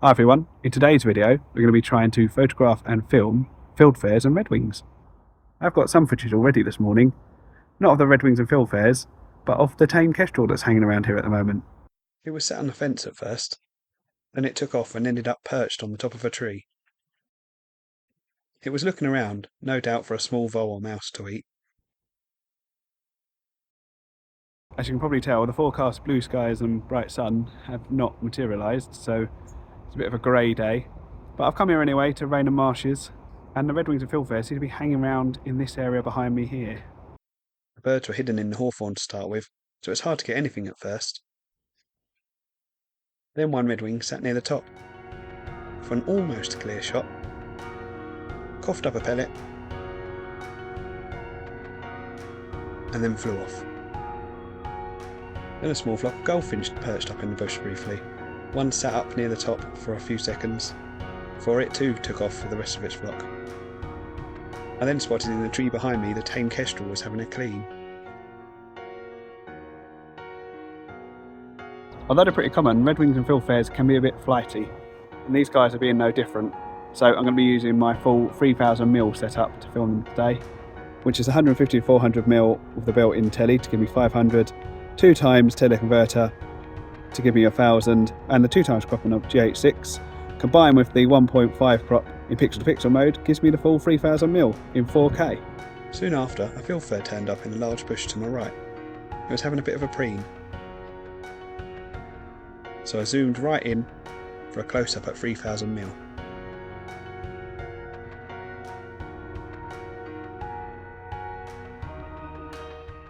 Hi everyone, in today's video we're going to be trying to photograph and film fieldfares and redwings. I've got some footage already this morning, not of the redwings and fieldfares, but of the tame kestrel that's hanging around here at the moment. It was sat on the fence at first, then it took off and ended up perched on the top of a tree. It was looking around, no doubt for a small vole or mouse to eat. As you can probably tell, the forecast blue skies and bright sun have not materialised, so it's a bit of a grey day. But I've come here anyway to Rainham Marshes, and the redwings and fieldfares seem to be hanging around in this area behind me here. The birds were hidden in the hawthorn to start with, so it was hard to get anything at first. Then one redwing sat near the top. For an almost clear shot, coughed up a pellet, and then flew off. Then a small flock of goldfinch perched up in the bush briefly. One sat up near the top for a few seconds, before it too took off with the rest of its flock. I then spotted in the tree behind me the tame kestrel was having a clean. Although they're pretty common, redwings and fieldfares can be a bit flighty, and these guys are being no different. So I'm going to be using my full 3000mm setup to film them today, which is 150 to 400mm with the built-in telly to give me 500, 2 times teleconverter to give me 1000, and the 2 times cropping of GH6 combined with the 1.5 crop in pixel-to-pixel mode gives me the full 3000mm in 4K. Soon after, a fieldfare turned up in a large bush to my right. It was having a bit of a preen, so I zoomed right in for a close-up at 3000mm.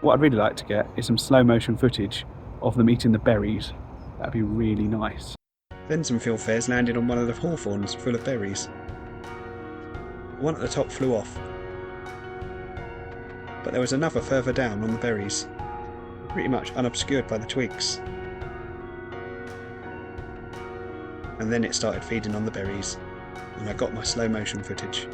What I'd really like to get is some slow motion footage of them eating the berries. That'd be really nice. Then some fieldfares landed on one of the hawthorns full of berries. The one at the top flew off, but there was another further down on the berries, pretty much unobscured by the twigs. And then it started feeding on the berries, and I got my slow motion footage.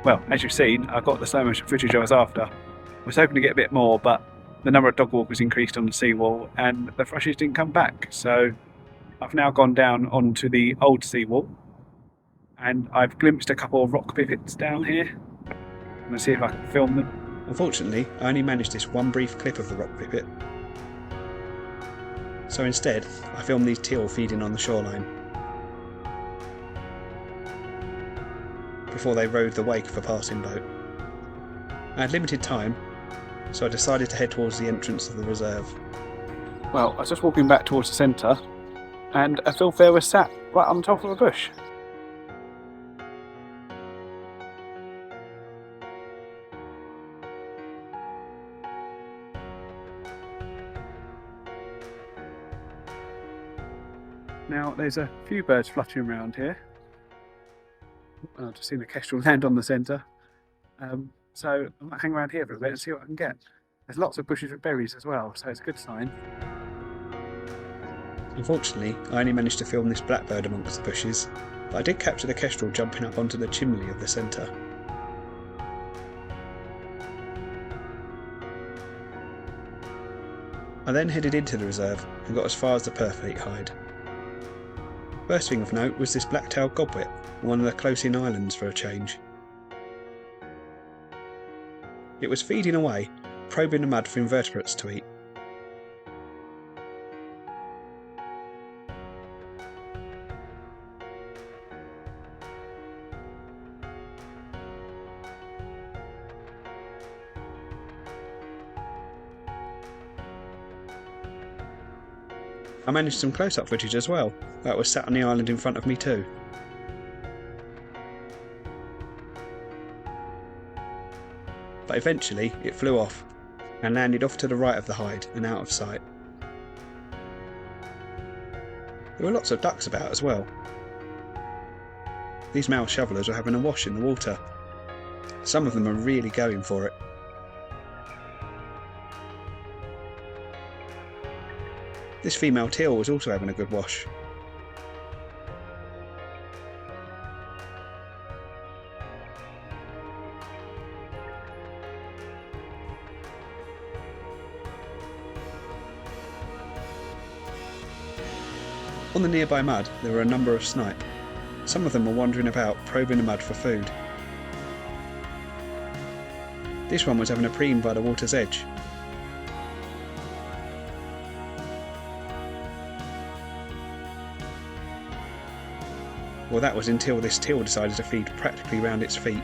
Well, as you've seen, I got the slow motion footage I was after. I was hoping to get a bit more, but the number of dog walkers increased on the seawall and the thrushes didn't come back. So I've now gone down onto the old seawall and I've glimpsed a couple of rock pivots down here. I'm going to see if I can film them. Unfortunately, I only managed this one brief clip of the rock pipit. So instead, I filmed these teal feeding on the shoreline, before they rode the wake of a passing boat. I had limited time, so I decided to head towards the entrance of the reserve. Well, I was just walking back towards the centre and a fieldfare was sat right on top of a bush. Now there's a few birds fluttering around here. I've just seen the kestrel land on the centre. So I might hang around here for a bit and see what I can get. There's lots of bushes with berries as well, so it's a good sign. Unfortunately, I only managed to film this blackbird amongst the bushes, but I did capture the kestrel jumping up onto the chimney of the centre. I then headed into the reserve and got as far as the perfect hide. First thing of note was this black-tailed godwit, one of the close-in islands for a change. It was feeding away, probing the mud for invertebrates to eat. I managed some close-up footage as well. That was sat on the island in front of me too. But eventually it flew off and landed off to the right of the hide and out of sight. There were lots of ducks about as well. These male shovelers were having a wash in the water. Some of them are really going for it. This female teal was also having a good wash. On the nearby mud there were a number of snipe. Some of them were wandering about, probing the mud for food. This one was having a preen by the water's edge. Well, that was until this teal decided to feed practically round its feet.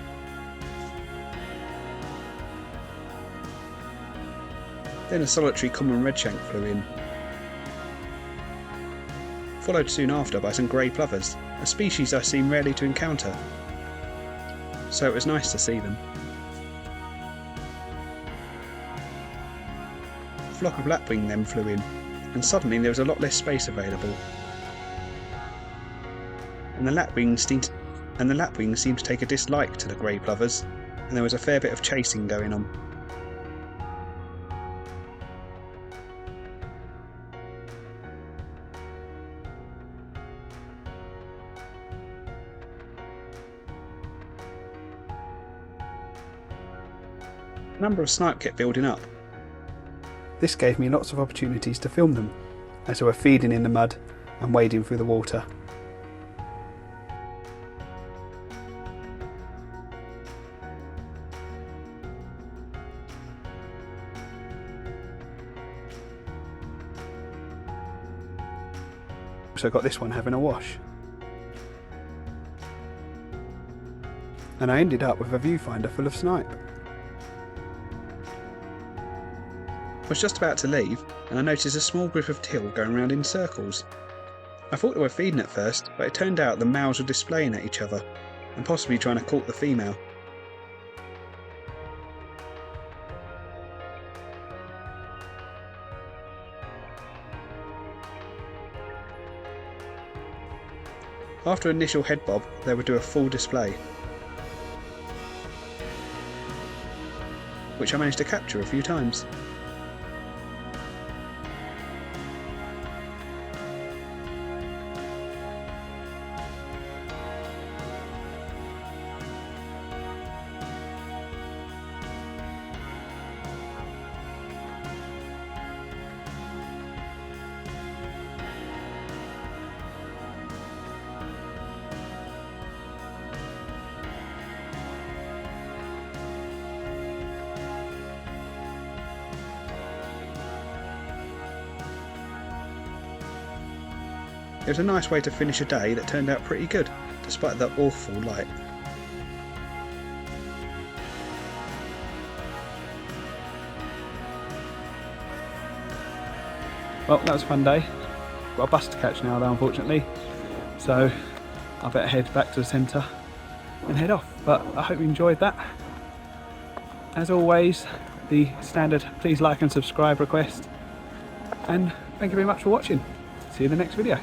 Then a solitary common redshank flew in, followed soon after by some grey plovers, a species I seem rarely to encounter, so it was nice to see them. A flock of lapwing then flew in, and suddenly there was a lot less space available, and the lapwings seemed to take a dislike to the grey plovers, and there was a fair bit of chasing going on. A number of snipe kept building up. This gave me lots of opportunities to film them as they were feeding in the mud and wading through the water. Also got this one having a wash. And I ended up with a viewfinder full of snipe. I was just about to leave and I noticed a small group of teal going around in circles. I thought they were feeding at first, but it turned out the males were displaying at each other and possibly trying to court the female. After initial head bob, they would do a full display, which I managed to capture a few times. It was a nice way to finish a day that turned out pretty good, despite the awful light. Well, that was a fun day. Got a bus to catch now though, unfortunately, so I better head back to the centre and head off. But I hope you enjoyed that. As always, the standard please like and subscribe request, and thank you very much for watching. See you in the next video.